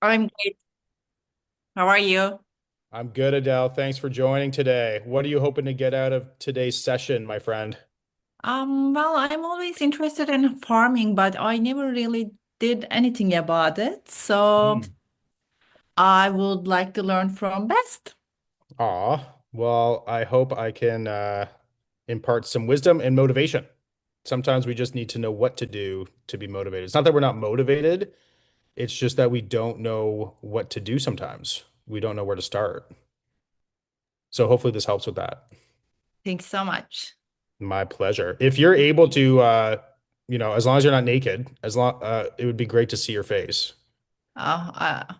I'm great. How are you? I'm good, Adele. Thanks for joining today. What are you hoping to get out of today's session, my friend? Well, I'm always interested in farming, but I never really did anything about it. So Hmm. I would like to learn from best. Well, I hope I can impart some wisdom and motivation. Sometimes we just need to know what to do to be motivated. It's not that we're not motivated, it's just that we don't know what to do sometimes. We don't know where to start. So hopefully this helps with that. Thanks so much. My pleasure. If you're able to as long as you're not naked, as long it would be great to see your face. Uh, uh,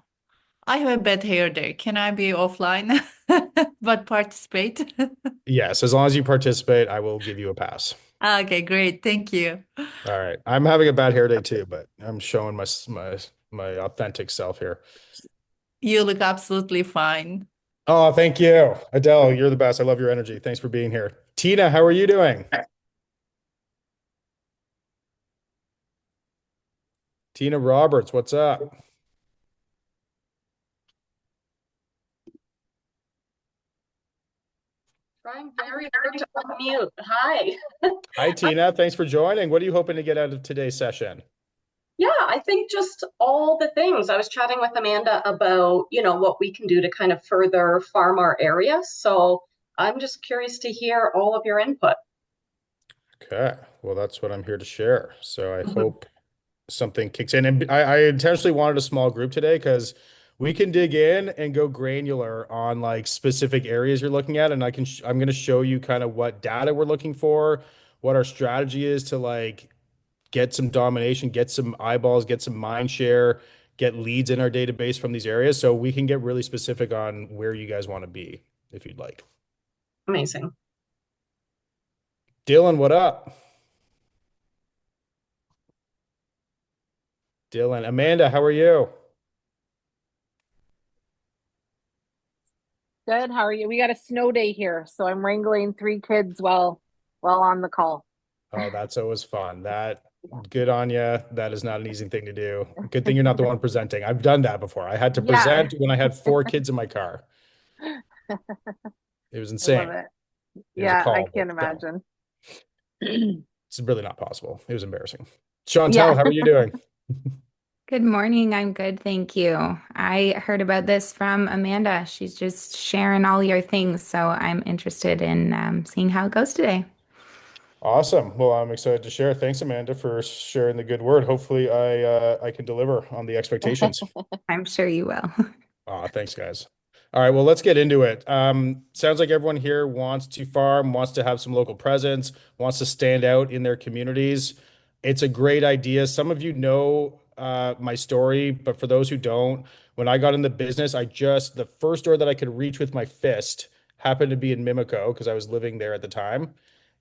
I have a bad hair day. Can I be offline but participate? Yes, as long as you participate, I will give you a pass. Okay, great. Thank you. All right. I'm having a bad hair day too, but I'm showing my authentic self here. You look absolutely fine. Oh, thank you. Adele, you're the best. I love your energy. Thanks for being here. Tina, how are you doing? Tina Roberts, what's up? Trying very hard to unmute. Hi. Hi, Tina. Thanks for joining. What are you hoping to get out of today's session? Yeah, I think just all the things. I was chatting with Amanda about, what we can do to kind of further farm our area. So I'm just curious to hear all of your input. Okay. Well, that's what I'm here to share. So I Mhm. hope something kicks in. And I intentionally wanted a small group today because we can dig in and go granular on like specific areas you're looking at. And I'm going to show you kind of what data we're looking for, what our strategy is to like get some domination, get some eyeballs, get some mind share, get leads in our database from these areas. So we can get really specific on where you guys want to be if you'd like. Amazing. Dylan, what up? Dylan, Amanda, how are you? Good. How are you? We got a snow day here, so I'm wrangling three kids while on the call. Oh, that's always fun. That good on you. That is not an easy thing to do. Good thing Yeah. you're not the one presenting. I've done that before. I had to Yeah, present when I had four kids in my car. It was I love insane. it. It was a Yeah, I call, but can't no, imagine. it's really not possible. It was embarrassing. Chantel, Yeah. how are you doing? Good morning. I'm good, thank you. I heard about this from Amanda. She's just sharing all your things, so I'm interested in seeing how it goes today. Awesome. Well, I'm excited to share. Thanks, Amanda, for sharing the good word. Hopefully, I can deliver on the expectations. I'm sure you will. Thanks, guys. All right, well, let's get into it. Sounds like everyone here wants to farm, wants to have some local presence, wants to stand out in their communities. It's a great idea. Some of you know my story, but for those who don't, when I got in the business, the first door that I could reach with my fist happened to be in Mimico because I was living there at the time.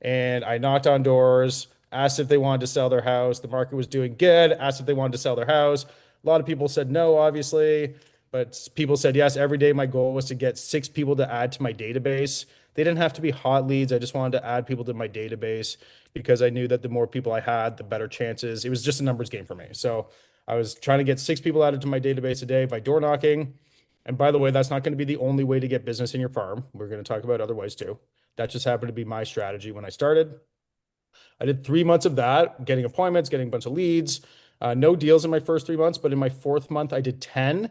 And I knocked on doors, asked if they wanted to sell their house. The market was doing good, asked if they wanted to sell their house. A lot of people said no, obviously. But people said yes. Every day, my goal was to get six people to add to my database. They didn't have to be hot leads. I just wanted to add people to my database because I knew that the more people I had, the better chances. It was just a numbers game for me. So I was trying to get six people added to my database a day by door knocking. And by the way, that's not going to be the only way to get business in your farm. We're going to talk about other ways too. That just happened to be my strategy when I started. I did 3 months of that, getting appointments, getting a bunch of leads. No deals in my first 3 months, but in my fourth month, I did 10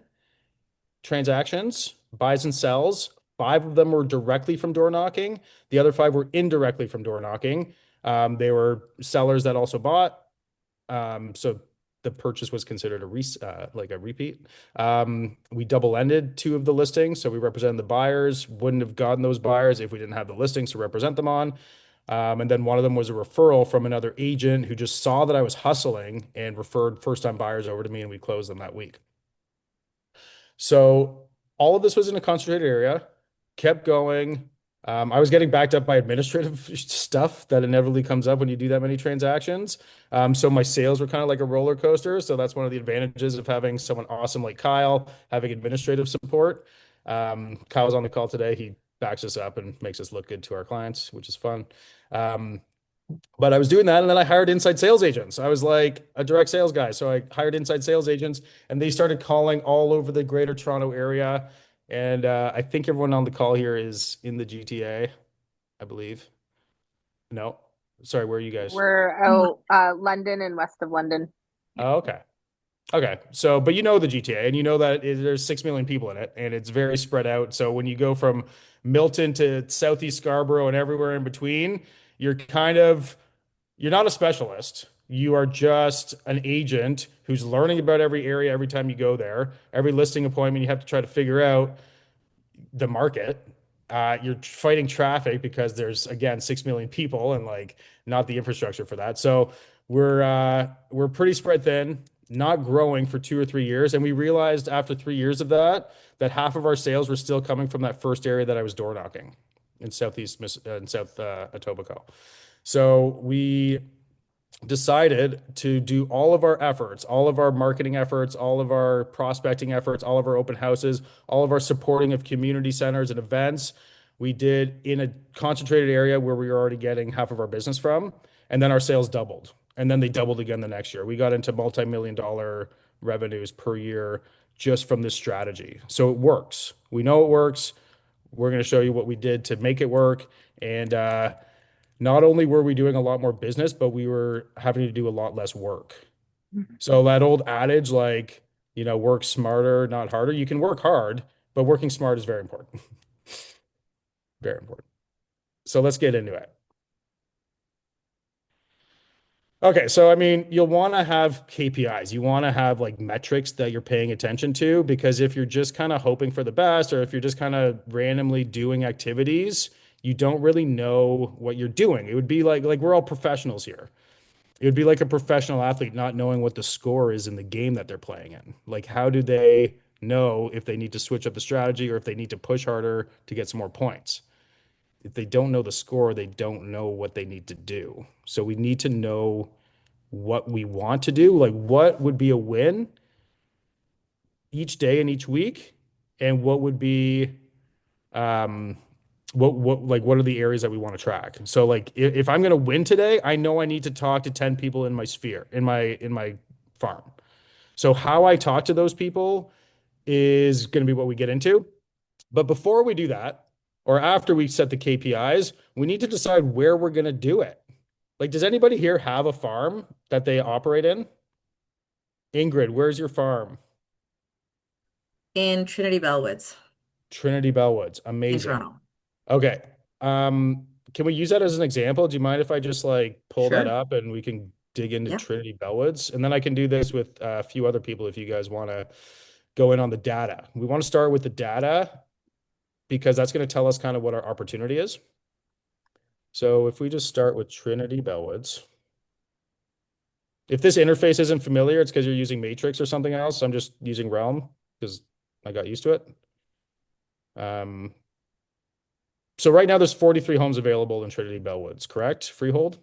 transactions, buys and sells. Five of them were directly from door knocking. The other five were indirectly from door knocking. They were sellers that also bought. So the purchase was considered like a repeat. We double ended two of the listings, so we represented the buyers. Wouldn't have gotten those buyers if we didn't have the listings to represent them on. And then one of them was a referral from another agent who just saw that I was hustling and referred first-time buyers over to me, and we closed them that week. So all of this was in a concentrated area, kept going. I was getting backed up by administrative stuff that inevitably comes up when you do that many transactions. So my sales were kind of like a roller coaster. So that's one of the advantages of having someone awesome like Kyle, having administrative support. Kyle's on the call today. He backs us up and makes us look good to our clients, which is fun. Um, But I was doing that, and then I hired inside sales agents. I was like a direct sales guy. So I hired inside sales agents, and they started calling all over the greater Toronto area. And I think everyone on the call here is in the GTA, I believe. No, sorry, where are you guys? We're out London and west of London. Oh, okay. Okay. So, but you know the GTA, and you know that there's 6 million people in it, and it's very spread out. So when you go from Milton to Southeast Scarborough and everywhere in between, you're kind of you're not a specialist. You are just an agent who's learning about every area every time you go there. Every listing appointment, you have to try to figure out the market. You're fighting traffic because there's again 6 million people and like not the infrastructure for that. So we're pretty spread thin, not growing for 2 or 3 years. And we realized after 3 years of that that half of our sales were still coming from that first area that I was door knocking in South Etobicoke. So we decided to do all of our efforts, all of our marketing efforts, all of our prospecting efforts, all of our open houses, all of our supporting of community centers and events. We did in a concentrated area where we were already getting half of our business from, and then our sales doubled. And then they doubled again the next year. We got into multi-million dollar revenues per year just from this strategy. So it works. We know it works. We're going to show you what we did to make it work. And not only were we doing a lot more business, but we were having to do a lot less work. So that old adage, like, work smarter, not harder. You can work hard, but working smart is very important. Very important. So let's get into it. Okay, so I mean, you'll want to have KPIs. You want to have like metrics that you're paying attention to because if you're just kind of hoping for the best or if you're just kind of randomly doing activities, you don't really know what you're doing. It would be like we're all professionals here. It would be like a professional athlete not knowing what the score is in the game that they're playing in. Like, how do they know if they need to switch up the strategy or if they need to push harder to get some more points? If they don't know the score, they don't know what they need to do. So we need to know what we want to do, like what would be a win each day and each week, and what would be um what are the areas that we want to track. So like if I'm going to win today, I know I need to talk to 10 people in my sphere, in my farm. So how I talk to those people is going to be what we get into. But before we do that, or after we set the KPIs, we need to decide where we're going to do it. Like, does anybody here have a farm that they operate in? Ingrid, where's your farm? In Trinity Bellwoods Trinity Bellwoods. in Amazing. Toronto. Okay. Can we use that as an example? Do you mind if I just like pull that Sure. up and we can dig into Yeah. Trinity Bellwoods? And then I can do this with a few other people if you guys want to go in on the data. We want to start with the data because that's going to tell us kind of what our opportunity is. So if we just start with Trinity Bellwoods, if this interface isn't familiar, it's because you're using Matrix or something else. I'm just using Realm because I got used to it. So right now there's 43 homes available in Trinity Bellwoods, correct? Freehold?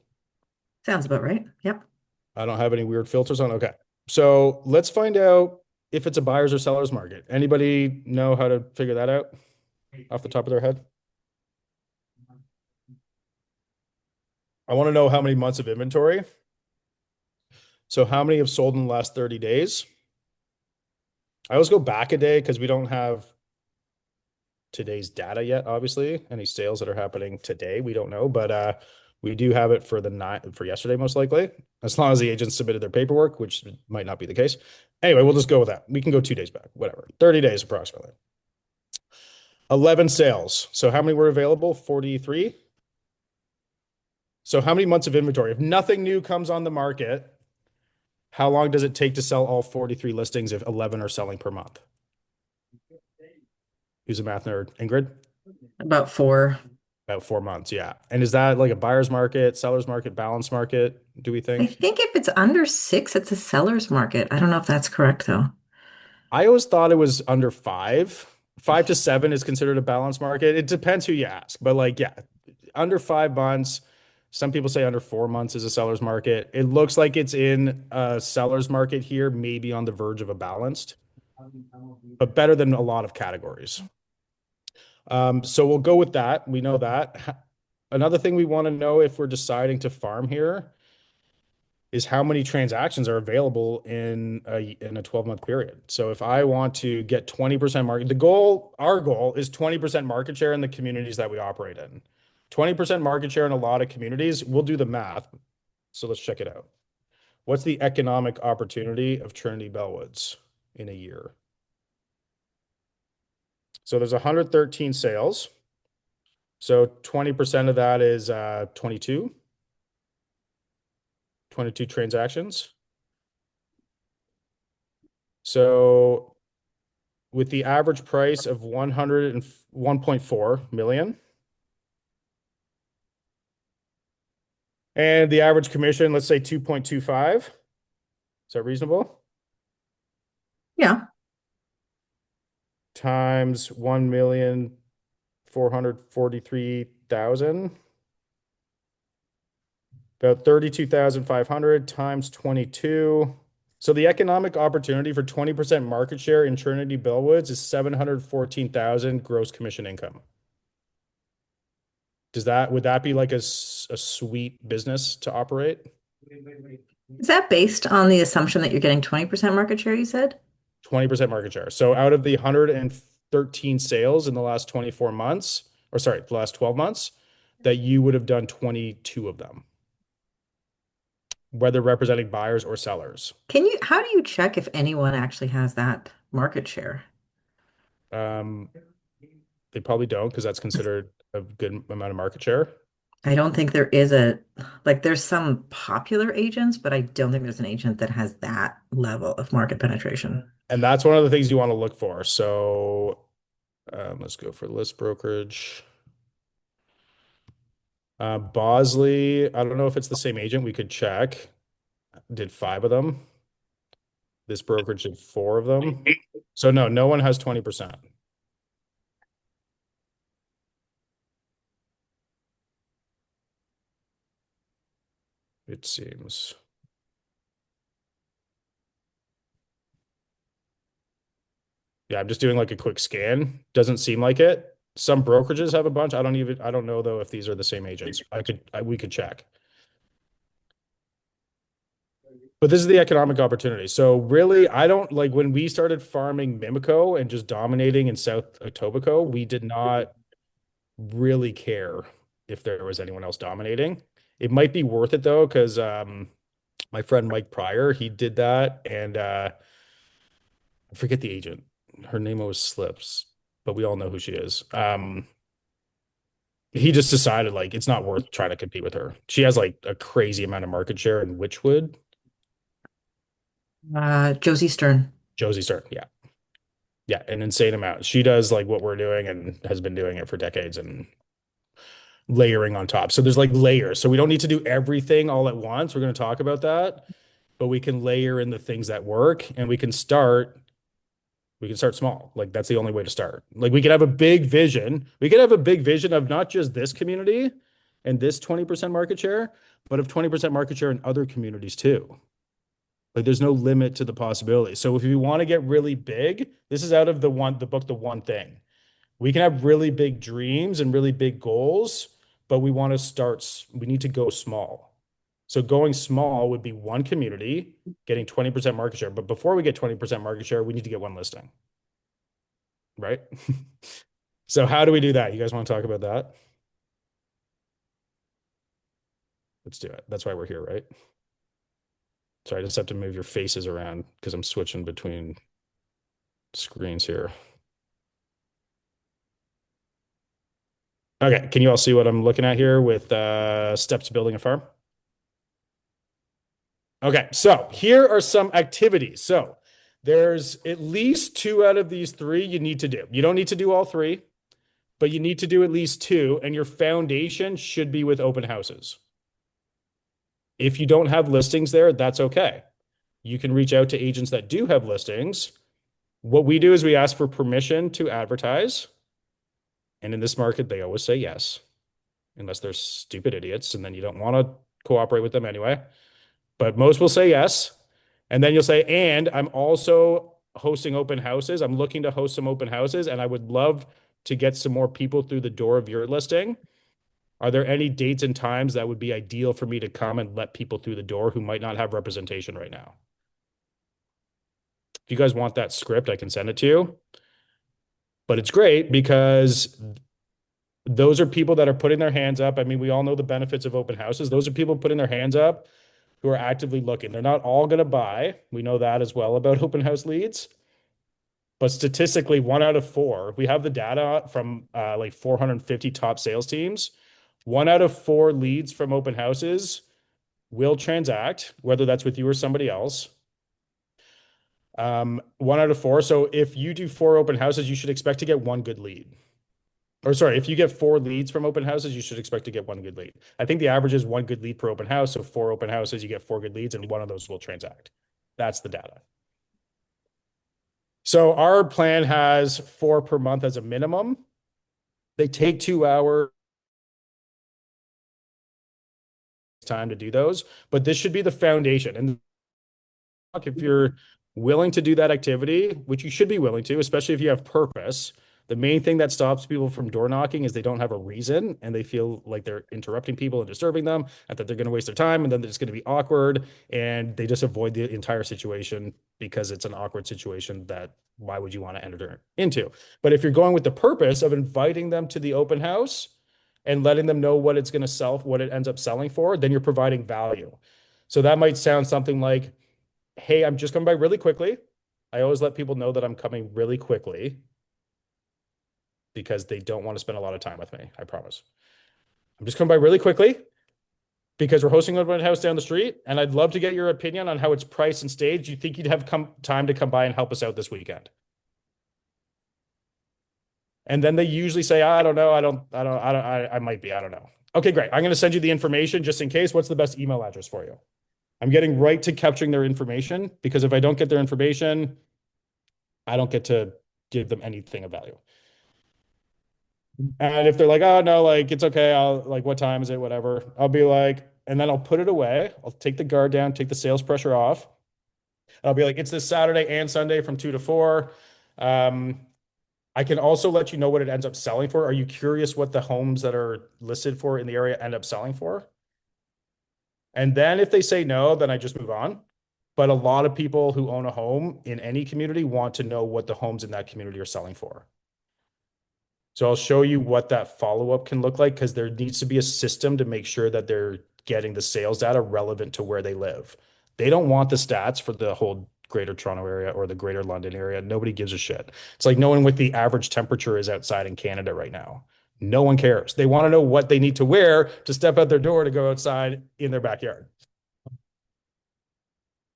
Sounds about right. Yep. I don't have any weird filters on. Okay. So let's find out if it's a buyer's or seller's market. Anybody know how to figure that out off the top of their head? I want to know how many months of inventory. So how many have sold in the last 30 days? I always go back a day because we don't have today's data yet, obviously. Any sales that are happening today, we don't know, but we do have it for for yesterday, most likely, as long as the agents submitted their paperwork, which might not be the case. Anyway, we'll just go with that. We can go 2 days back, whatever. 30 days approximately. 11 sales. So how many were available? 43. So how many months of inventory? If nothing new comes on the market, how long does it take to sell all 43 listings if 11 are selling per month? Who's a math nerd? Ingrid? About 4. About 4 months, yeah. And is that like a buyer's market, seller's market, balance market, do we I think? think if it's under 6, it's a seller's market. I don't know if that's correct though. I always thought it was under 5. 5 to 7 is considered a balance market. It depends who you ask, but like, yeah, under 5 months. Some people say under 4 months is a seller's market. It looks like it's in a seller's market here, maybe on the verge of a balanced, but better than a lot of categories. So we'll go with that. We know that. another thing we want to know if we're deciding to farm here is how many transactions are available in a 12-month period. So if I want to get 20% market, our goal is 20% market share in the communities that we operate in. 20% market share in a lot of communities, we'll do the math. So let's check it out. What's the economic opportunity of Trinity Bellwoods in a year? So there's 113 sales. So 20% of that is 22 transactions. So with the average price of 101.4 million and the average commission, let's say 2.25. Is that reasonable? Yeah. Times 1,443,000. About 32,500 times 22. So the economic opportunity for 20% market share in Trinity Bellwoods is 714,000 gross commission income. Would that be like a sweet business to operate? Is that based on the assumption that you're getting 20% market share, you said? 20% market share. So out of the 113 sales in the last 24 months, or sorry, the last 12 months, that you would have done 22 of them, whether representing buyers or sellers. How do you check if anyone actually has that market share? They probably don't because that's considered a good amount of market share. I don't think there's some popular agents, but I don't think there's an agent that has that level of market penetration. And that's one of the things you want to look for. So let's go for list brokerage. Bosley, I don't know if it's the same agent. We could check. Did 5 of them. This brokerage did 4 of them. So no one has 20%. It seems. Yeah, I'm just doing like a quick scan. Doesn't seem like it. Some brokerages have a bunch. I don't know though if these are the same agents. We could check. But this is the economic opportunity. So really, I don't like when we started farming Mimico and just dominating in South Etobicoke, we did not really care if there was anyone else dominating. It might be worth it though, because my friend Mike Pryor, he did that, and I forget the agent. Her name always slips, but we all know who she is. He just decided like it's not worth trying to compete with her. She has like a crazy amount of market share in Witchwood. Josie Stern. Josie Stern, yeah. Yeah, an insane amount. She does like what we're doing and has been doing it for decades and layering on top. So there's like layers. So we don't need to do everything all at once. We're going to talk about that, but we can layer in the things that work and we can start small. Like that's the only way to start. Like we could have a big vision. We could have a big vision of not just this community and this 20% market share, but of 20% market share in other communities too. Like there's no limit to the possibility. So if you want to get really big, this is out of the book, The One Thing. We can have really big dreams and really big goals, but we need to go small. So going small would be one community getting 20% market share. But before we get 20% market share, we need to get one listing. Right? So how do we do that? You guys want to talk about that? Let's do it. That's why we're here, right? So I just have to move your faces around because I'm switching between screens here. Okay, can you all see what I'm looking at here with steps to building a farm? Okay, so here are some activities. So there's at least 2 out of these 3 you need to do. You don't need to do all 3, but you need to do at least 2, and your foundation should be with open houses. If you don't have listings there, that's okay. You can reach out to agents that do have listings. What we do is we ask for permission to advertise. And in this market, they always say yes, unless they're stupid idiots, and then you don't want to cooperate with them anyway. But most will say yes. And then you'll say, and I'm also hosting open houses. I'm looking to host some open houses, and I would love to get some more people through the door of your listing. Are there any dates and times that would be ideal for me to come and let people through the door who might not have representation right now? If you guys want that script, I can send it to you. But it's great because those are people that are putting their hands up. I mean, we all know the benefits of open houses. Those are people putting their hands up who are actively looking. They're not all going to buy. We know that as well about open house leads. But statistically, 1 out of 4, we have the data from like 450 top sales teams. 1 out of 4 leads from open houses will transact, whether that's with you or somebody else. 1 out of 4. So if you do 4 open houses, you should expect to get 1 good lead. Or sorry, if you get 4 leads from open houses, you should expect to get 1 good lead. I think the average is 1 good lead per open house. So 4 open houses, you get 4 good leads, and 1 of those will transact. That's the data. So our plan has 4 per month as a minimum. They take 2 hours time to do those, but this should be the foundation. And if you're willing to do that activity, which you should be willing to, especially if you have purpose, the main thing that stops people from door knocking is they don't have a reason and they feel like they're interrupting people and disturbing them and that they're going to waste their time and then it's going to be awkward and they just avoid the entire situation because it's an awkward situation that why would you want to enter into? But if you're going with the purpose of inviting them to the open house and letting them know what it's going to sell, what it ends up selling for, then you're providing value. So that might sound something like, hey, I'm just coming by really quickly. I always let people know that I'm coming really quickly because they don't want to spend a lot of time with me, I promise. I'm just coming by really quickly because we're hosting an open house down the street, and I'd love to get your opinion on how it's priced and staged. You think you'd have time to come by and help us out this weekend? And then they usually say, I don't know, I might be, I don't know. Okay, great. I'm going to send you the information just in case. What's the best email address for you? I'm getting right to capturing their information because if I don't get their information, I don't get to give them anything of value. And if they're like, oh no, like it's okay, I'll like, what time is it? Whatever. I'll be like, and then I'll put it away. I'll take the guard down, take the sales pressure off. I'll be like, it's this Saturday and Sunday from 2 to 4. I can also let you know what it ends up selling for. Are you curious what the homes that are listed for in the area end up selling for? And then if they say no, then I just move on. But a lot of people who own a home in any community want to know what the homes in that community are selling for. So I'll show you what that follow-up can look like because there needs to be a system to make sure that they're getting the sales data relevant to where they live. They don't want the stats for the whole Greater Toronto area or the Greater London area. Nobody gives a shit. It's like knowing what the average temperature is outside in Canada right now. No one cares. They want to know what they need to wear to step out their door to go outside in their backyard.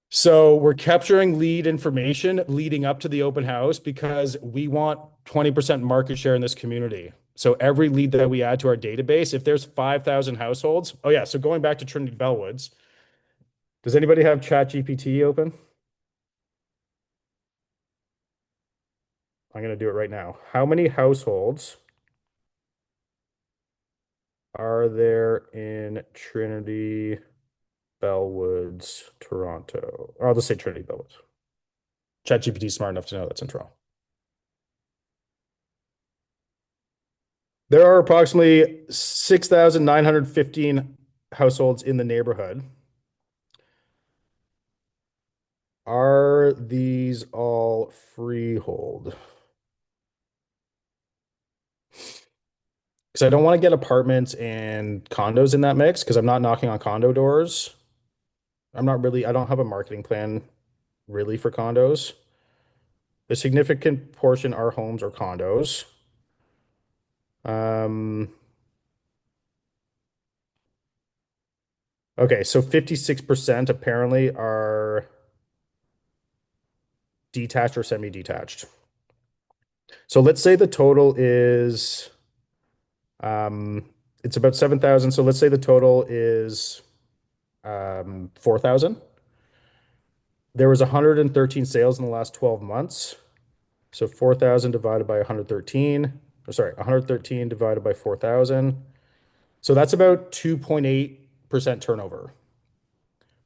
So we're capturing lead information leading up to the open house because we want 20% market share in this community. So every lead that we add to our database, if there's 5,000 households, oh yeah, so going back to Trinity Bellwoods, does anybody have ChatGPT open? I'm going to do it right now. How many households are there in Trinity Bellwoods, Toronto? Or I'll just say Trinity Bellwoods. ChatGPT is smart enough to know that's in Toronto. There are approximately 6,915 households in the neighborhood. Are these all freehold? Because I don't want to get apartments and condos in that mix because I'm not knocking on condo doors. I don't have a marketing plan really for condos. A significant portion are homes or condos. Okay, so 56% apparently are detached or semi-detached. So let's say the total is it's about 7,000. So let's say the total is 4,000. There was 113 sales in the last 12 months. So 4,000 divided by 113, or sorry, 113 divided by 4,000. So that's about 2.8% turnover.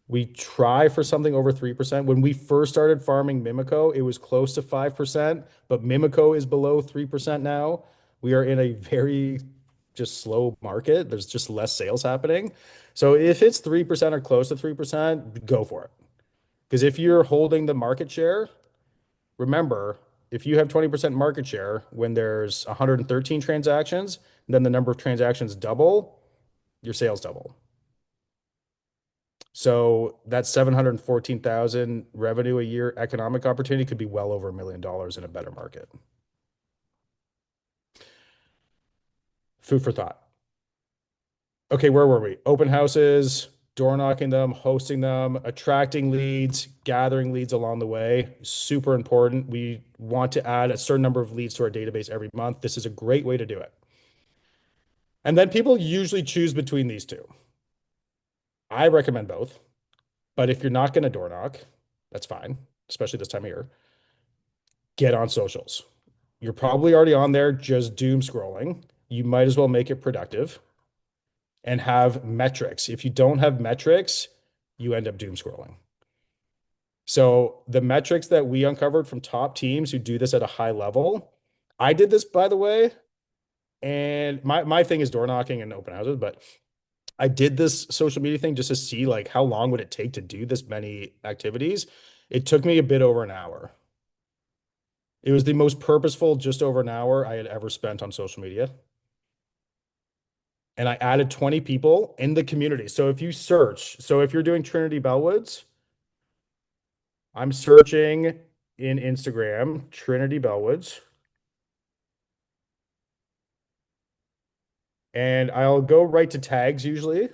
We try for something over 3%. When we first started farming Mimico, it was close to 5%, but Mimico is below 3% now. We are in a very just slow market. There's just less sales happening. So if it's 3% or close to 3%, go for it. Because if you're holding the market share, remember, if you have 20% market share when there's 113 transactions, then the number of transactions double, your sales double. So that 714,000 revenue a year economic opportunity could be well over $1 million in a better market. Food for thought. Okay, where were we? Open houses, door knocking them, hosting them, attracting leads, gathering leads along the way. Super important. We want to add a certain number of leads to our database every month. This is a great way to do it. And then people usually choose between these two. I recommend both, but if you're not going to door knock, that's fine, especially this time of year. Get on socials. You're probably already on there just doom scrolling. You might as well make it productive and have metrics. If you don't have metrics, you end up doom scrolling. So the metrics that we uncovered from top teams who do this at a high level, I did this, by the way, and my thing is door knocking and open houses, but I did this social media thing just to see like how long would it take to do this many activities. It took me a bit over an hour. It was the most purposeful just over an hour I had ever spent on social media. And I added 20 people in the community. So if you search, so if you're doing Trinity Bellwoods, I'm searching in Instagram, Trinity Bellwoods. And I'll go right to tags usually. And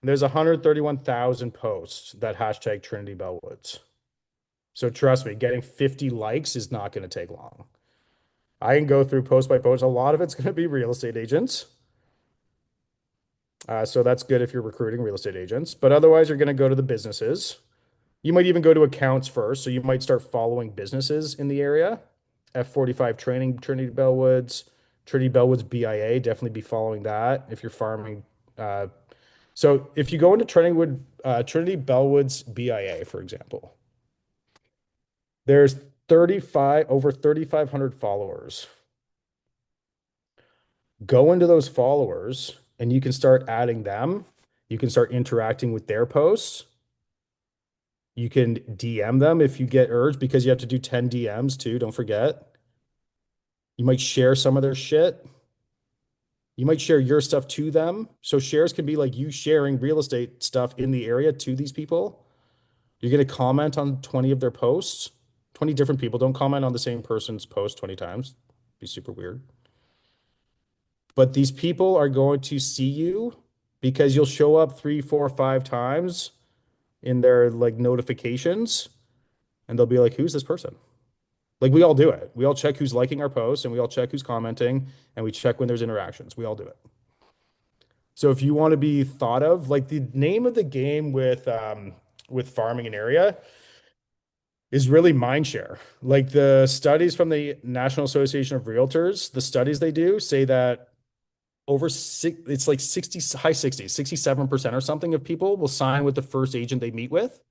there's 131,000 posts that hashtag Trinity Bellwoods. So trust me, getting 50 likes is not going to take long. I can go through post by post. A lot of it's going to be real estate agents. So that's good if you're recruiting real estate agents. But otherwise, you're going to go to the businesses. You might even go to accounts first. So you might start following businesses in the area. F45 Training, Trinity Bellwoods, Trinity Bellwoods BIA, definitely be following that if you're farming. So if you go into Trinity Bellwoods BIA, for example, there's over 3,500 followers. Go into those followers and you can start adding them. You can start interacting with their posts. You can DM them if you get urged, because you have to do 10 DMs too. Don't forget. You might share some of their shit. You might share your stuff to them. So shares can be like you sharing real estate stuff in the area to these people. You're going to comment on 20 of their posts, 20 different people. Don't comment on the same person's post 20 times. It'd be super weird. But these people are going to see you because you'll show up 3, 4, 5 times in their like notifications, and they'll be like, who's this person? Like we all do it. We all check who's liking our posts and we all check who's commenting and we check when there's interactions. We all do it. So if you want to be thought of, like the name of the game with farming an area is really mind share. Like the studies from the National Association of Realtors, the studies they do say that it's like 60, high 60s, 67% or something of people will sign with the first agent they meet with.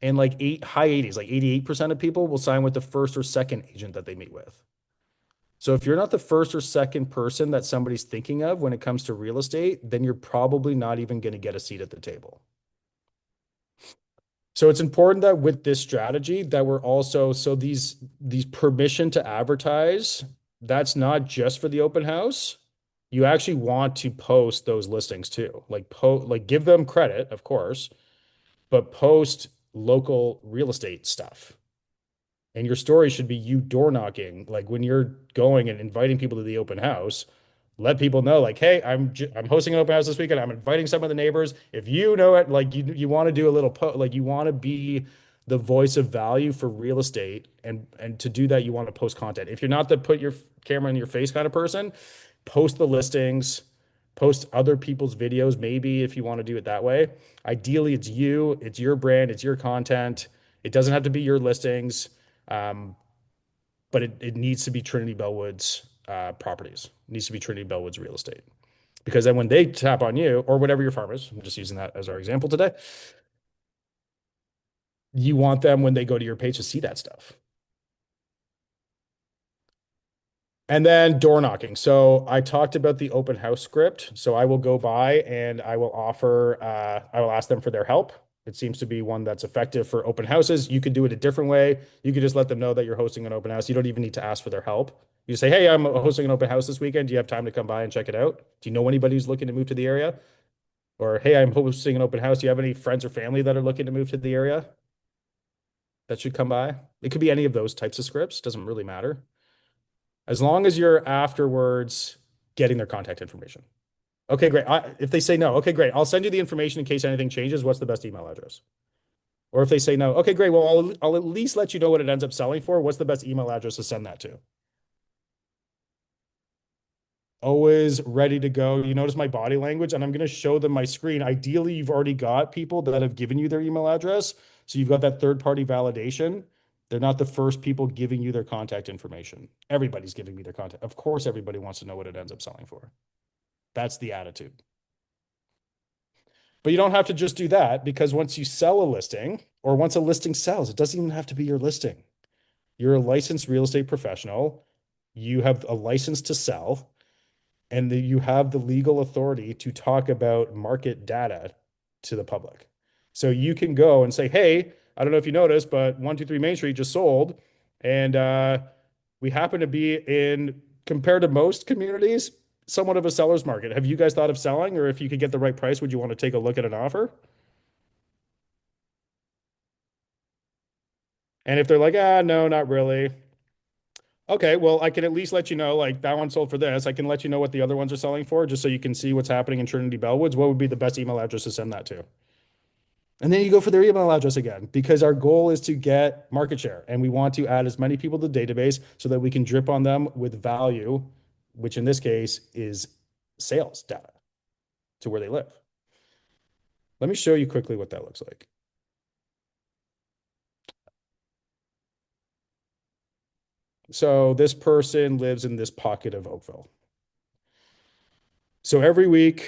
And like high 80s, like 88% of people will sign with the first or second agent that they meet with. So if you're not the first or second person that somebody's thinking of when it comes to real estate, then you're probably not even going to get a seat at the table. So it's important that with this strategy that we're also, so these permission to advertise, that's not just for the open house. You actually want to post those listings too. Like give them credit, of course, but post local real estate stuff. And your story should be you door knocking. Like when you're going and inviting people to the open house, let people know like, hey, I'm hosting an open house this weekend. I'm inviting some of the neighbors. If you know it, like you want to do a little like you want to be the voice of value for real estate, and to do that you want to post content. If you're not the put your camera in your face kind of person, post the listings, post other people's videos maybe if you want to do it that way. Ideally it's you, it's your brand, it's your content. It doesn't have to be your listings. But it needs to be Trinity Bellwoods properties. It needs to be Trinity Bellwoods real estate. Because then when they tap on you, or whatever your farm is, I'm just using that as our example today, you want them when they go to your page to see that stuff. And then door knocking. So I talked about the open house script. So I will go by and I will I will ask them for their help. It seems to be one that's effective for open houses. You could do it a different way. You could just let them know that you're hosting an open house. You don't even need to ask for their help. You just say, hey, I'm hosting an open house this weekend. Do you have time to come by and check it out? Do you know anybody who's looking to move to the area? Or, hey, I'm hosting an open house. Do you have any friends or family that are looking to move to the area that should come by? It could be any of those types of scripts. Doesn't really matter. As long as you're afterwards getting their contact information. Okay, great. If they say no, okay, great. I'll send you the information in case anything changes. What's the best email address? Or if they say no, okay, great. Well, I'll at least let you know what it ends up selling for. What's the best email address to send that to? Always ready to go. You notice my body language, and I'm going to show them my screen. Ideally, you've already got people that have given you their email address. So you've got that third-party validation. They're not the first people giving you their contact information. Everybody's giving me their contact. Of course, everybody wants to know what it ends up selling for. That's the attitude. But you don't have to just do that, because once you sell a listing, or once a listing sells, it doesn't even have to be your listing. You're a licensed real estate professional. You have a license to sell, and you have the legal authority to talk about market data to the public. So you can go and say, hey, I don't know if you noticed, but 123 Main Street just sold. And we happen to be in, compared to most communities, somewhat of a seller's market. Have you guys thought of selling? Or if you could get the right price, would you want to take a look at an offer? And if they're like, no, not really. Okay, well, I can at least let you know, like, that one sold for this. I can let you know what the other ones are selling for, just so you can see what's happening in Trinity Bellwoods. What would be the best email address to send that to? And then you go for their email address again, because our goal is to get market share, and we want to add as many people to the database so that we can drip on them with value, which in this case is sales data to where they live. Let me show you quickly what that looks like. So this person lives in this pocket of Oakville. So every week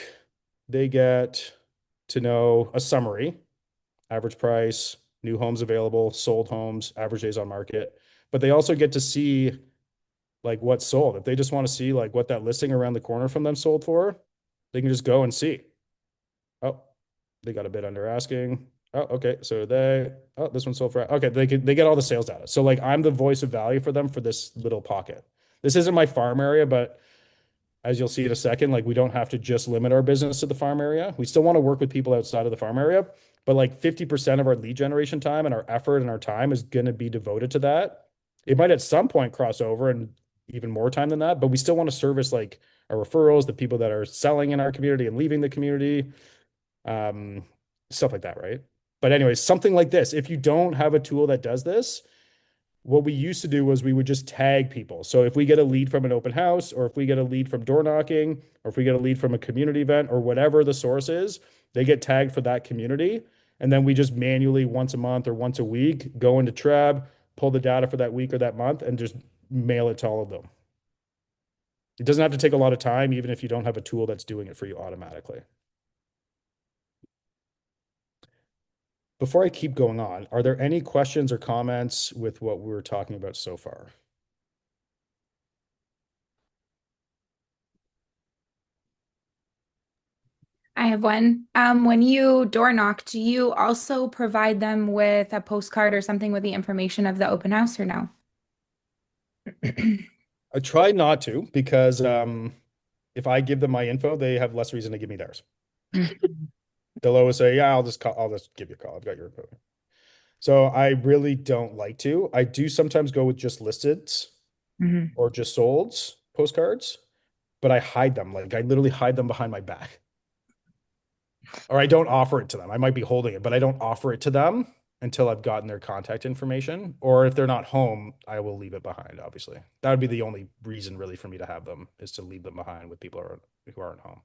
they get to know a summary, average price, new homes available, sold homes, average days on market, but they also get to see like what sold. If they just want to see like what that listing around the corner from them sold for, they can just go and see. Oh, they got a bid under asking. Oh, okay. So this one sold for, okay. They get all the sales data. So like I'm the voice of value for them for this little pocket. This isn't my farm area, but as you'll see in a second, like we don't have to just limit our business to the farm area. We still want to work with people outside of the farm area, but like 50% of our lead generation time and our effort and our time is going to be devoted to that. It might at some point cross over and even more time than that, but we still want to service like our referrals, the people that are selling in our community and leaving the community, stuff like that, right? But anyways, something like this, if you don't have a tool that does this, what we used to do was we would just tag people. So if we get a lead from an open house, or if we get a lead from door knocking, or if we get a lead from a community event, or whatever the source is, they get tagged for that community. And then we just manually once a month or once a week go into Treb, pull the data for that week or that month, and just mail it to all of them. It doesn't have to take a lot of time, even if you don't have a tool that's doing it for you automatically. Before I keep going on, are there any questions or comments with what we were talking about so far? I have one. When you door knock, do you also provide them with a postcard or something with the information of the open house or no? I try not to, because if I give them my info, they have less reason to give me theirs. They'll always say, yeah, I'll just give you a call. I've got your info. So I really don't like to. I do sometimes go with just listed or just solds postcards, but I hide them. Like I literally hide them behind my back. Or I don't offer it to them. I might be holding it, but I don't offer it to them until I've gotten their contact information. Or if they're not home, I will leave it behind, obviously. That would be the only reason really for me to have them, is to leave them behind with people who aren't home.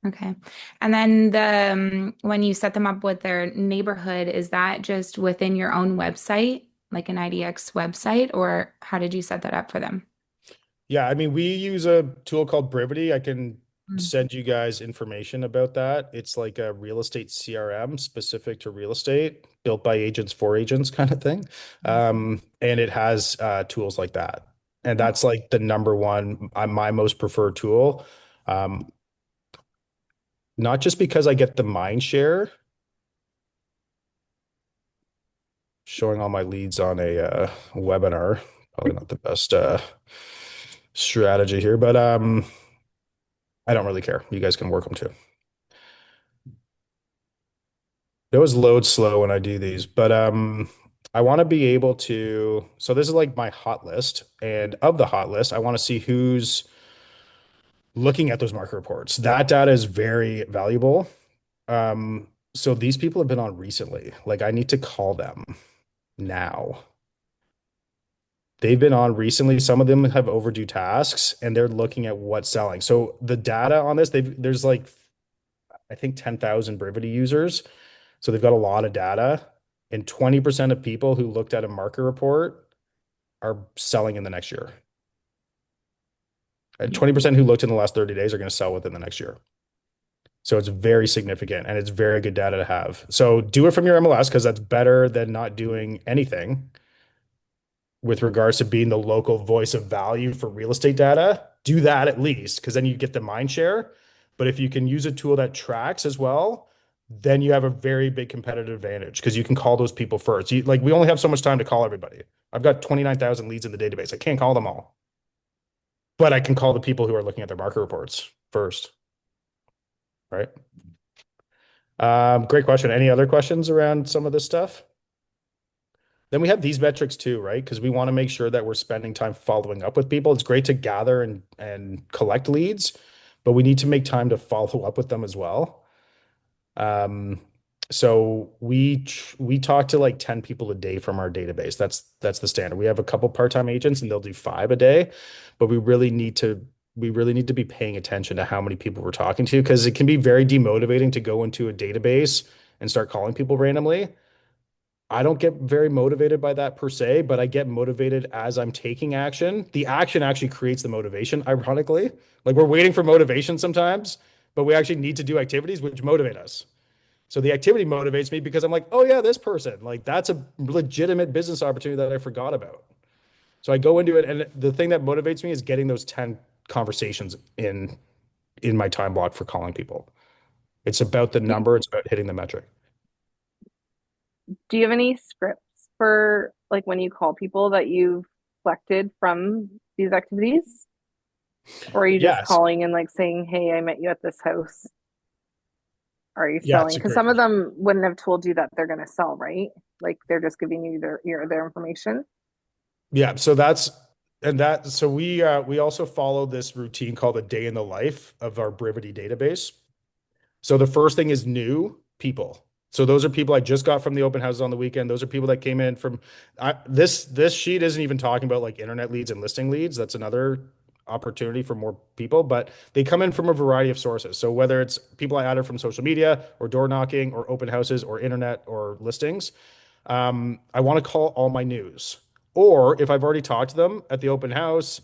Okay. And then when you set them up with their neighborhood, is that just within your own website, like an IDX website, or how did you set that up for them? Yeah, I mean, we use a tool called Brivity. I can send you guys information about that. It's like a real estate CRM specific to real estate, built by agents for agents kind of thing. And it has tools like that. And that's like the number one, my most preferred tool. Um, not just because I get the mind share, showing all my leads on a webinar, probably not the best strategy here, but I don't really care. You guys can work them too. It always loads slow when I do these, but I want to be able to, so this is like my hot list, and of the hot list, I want to see who's looking at those market reports. That data is very valuable. So these people have been on recently. Like I need to call them now. They've been on recently. Some of them have overdue tasks and they're looking at what's selling. So the data on this, there's like I think 10,000 Brivity users. So they've got a lot of data. And 20% of people who looked at a market report are selling in the next year. And 20% who looked in the last 30 days are going to sell within the next year. So it's very significant and it's very good data to have. So do it from your MLS because that's better than not doing anything with regards to being the local voice of value for real estate data. Do that at least because then you get the mind share. But if you can use a tool that tracks as well, then you have a very big competitive advantage because you can call those people first. Like we only have so much time to call everybody. I've got 29,000 leads in the database. I can't call them all, but I can call the people who are looking at their market reports first, right? Great question. Any other questions around some of this stuff? Then we have these metrics too, right? Because we want to make sure that we're spending time following up with people. It's great to gather and collect leads, but we need to make time to follow up with them as well. So we talk to like 10 people a day from our database. That's the standard. We have a couple part-time agents and they'll do 5 a day, but we really need to be paying attention to how many people we're talking to because it can be very demotivating to go into a database and start calling people randomly. I don't get very motivated by that per se, but I get motivated as I'm taking action. The action actually creates the motivation, ironically. Like we're waiting for motivation sometimes, but we actually need to do activities which motivate us. So the activity motivates me because I'm like, oh yeah, this person, like that's a legitimate business opportunity that I forgot about. So I go into it, and the thing that motivates me is getting those 10 conversations in my time block for calling people. It's about the number, it's about hitting the metric. Do you have any scripts for like when you call people that you've collected from these activities? Or are you just Yes. calling and like saying, hey, I met you at this house? Are you Yeah, selling? it's a Because great some of question. them wouldn't have told you that they're going to sell, right? Like they're just giving you their information. Yeah, so we also follow this routine called a day in the life of our Brivity database. So the first thing is new people. So those are people I just got from the open houses on the weekend. Those are people that came in from this sheet isn't even talking about like internet leads and listing leads. That's another opportunity for more people, but they come in from a variety of sources. So whether it's people I added from social media or door knocking or open houses or internet or listings, I want to call all my news. Or if I've already talked to them at the open house,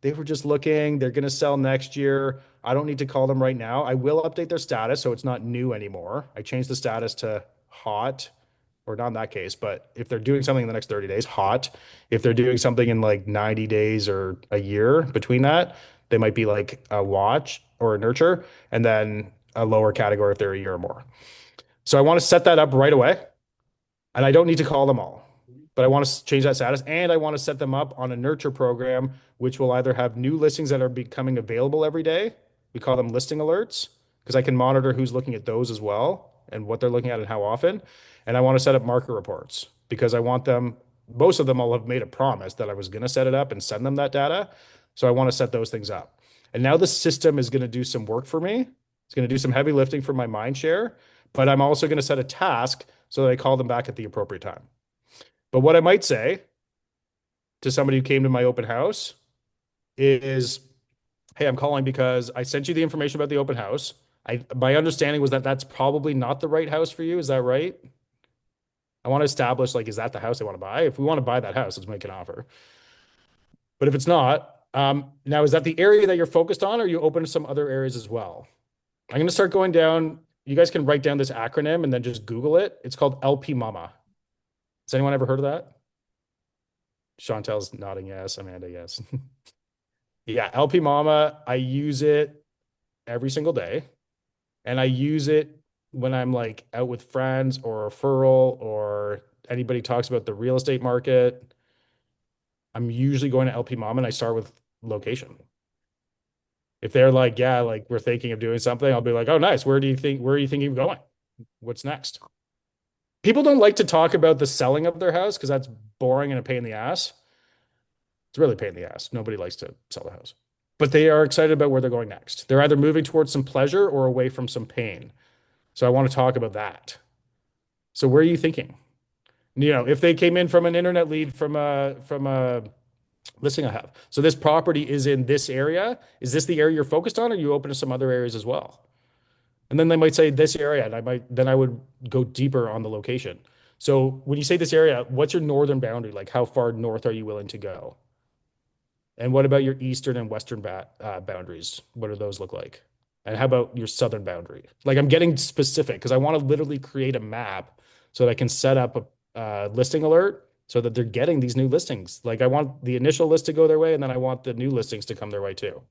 they were just looking, they're going to sell next year. I don't need to call them right now. I will update their status so it's not new anymore. I changed the status to hot, or not in that case, but if they're doing something in the next 30 days, hot. If they're doing something in like 90 days or a year between that, they might be like a watch or a nurture, and then a lower category if they're a year or more. So I want to set that up right away. And I don't need to call them all, but I want to change that status and I want to set them up on a nurture program, which will either have new listings that are becoming available every day. We call them listing alerts because I can monitor who's looking at those as well and what they're looking at and how often. And I want to set up market reports because I want them, most of them will have made a promise that I was going to set it up and send them that data. So I want to set those things up. And now the system is going to do some work for me. It's going to do some heavy lifting for my mind share, but I'm also going to set a task so that I call them back at the appropriate time. But what I might say to somebody who came to my open house is, hey, I'm calling because I sent you the information about the open house. My understanding was that that's probably not the right house for you. Is that right? I want to establish, like, is that the house I want to buy? If we want to buy that house, let's make an offer. But if it's not, now is that the area that you're focused on, or are you open to some other areas as well? I'm going to start going down. You guys can write down this acronym and then just Google it. It's called LP Mama. Has anyone ever heard of that? Chantel's nodding yes. Amanda, yes. Yeah, LP Mama, I use it every single day. And I use it when I'm like out with friends or a referral or anybody talks about the real estate market. I'm usually going to LP Mama and I start with location. If they're like, yeah, like we're thinking of doing something, I'll be like, oh, nice. Where are you thinking of going? What's next? People don't like to talk about the selling of their house because that's boring and a pain in the ass. It's really a pain in the ass. Nobody likes to sell a house. But they are excited about where they're going next. They're either moving towards some pleasure or away from some pain. So I want to talk about that. So where are you thinking? If they came in from an internet lead from a listing I have. So this property is in this area. Is this the area you're focused on, or are you open to some other areas as well? And then they might say this area, and I would go deeper on the location. So when you say this area, what's your northern boundary? Like how far north are you willing to go? And what about your eastern and western boundaries? What do those look like? And how about your southern boundary? Like I'm getting specific because I want to literally create a map so that I can set up a listing alert so that they're getting these new listings. Like I want the initial list to go their way, and then I want the new listings to come their way too.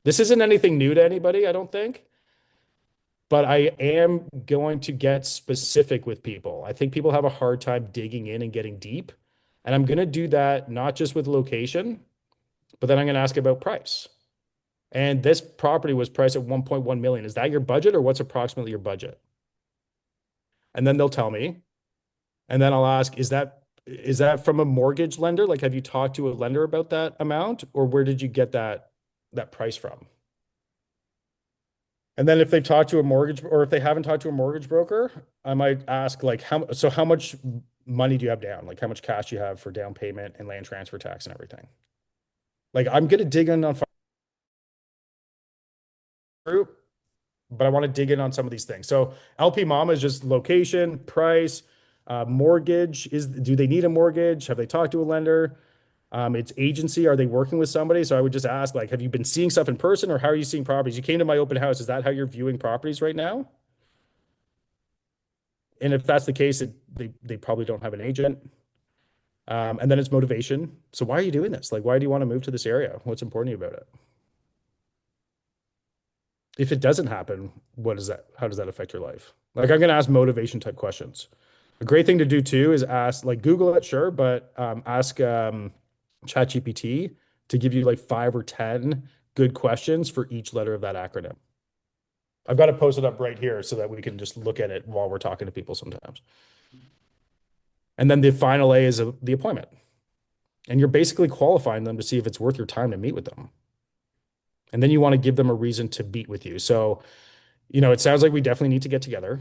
This isn't anything new to anybody, I don't think, but I am going to get specific with people. I think people have a hard time digging in and getting deep. And I'm going to do that not just with location, but then I'm going to ask about price. And this property was priced at 1.1 million. Is that your budget, or what's approximately your budget? And then they'll tell me. And then I'll ask, is that from a mortgage lender? Like, have you talked to a lender about that amount, or where did you get that price from? And then if they've talked to a mortgage, or if they haven't talked to a mortgage broker, I might ask like, how much money do you have down? Like how much cash do you have for down payment and land transfer tax and everything? Like I'm going to dig in on group, but I want to dig in on some of these things. So LP Mama is just location, price, mortgage. Do they need a mortgage? Have they talked to a lender? It's agency. Are they working with somebody? So I would just ask, like, have you been seeing stuff in person, or how are you seeing properties? You came to my open house. Is that how you're viewing properties right now? And if that's the case, they probably don't have an agent. And then it's motivation. So why are you doing this? Like, why do you want to move to this area? What's important to you about it? If it doesn't happen, how does that affect your life? Like, I'm going to ask motivation type questions. A great thing to do too is ask, like, Google it, sure, but ask ChatGPT to give you like 5 or 10 good questions for each letter of that acronym. I've got to post it up right here so that we can just look at it while we're talking to people sometimes. And then the final A is the appointment. And you're basically qualifying them to see if it's worth your time to meet with them. And then you want to give them a reason to meet with you. So, it sounds like we definitely need to get together.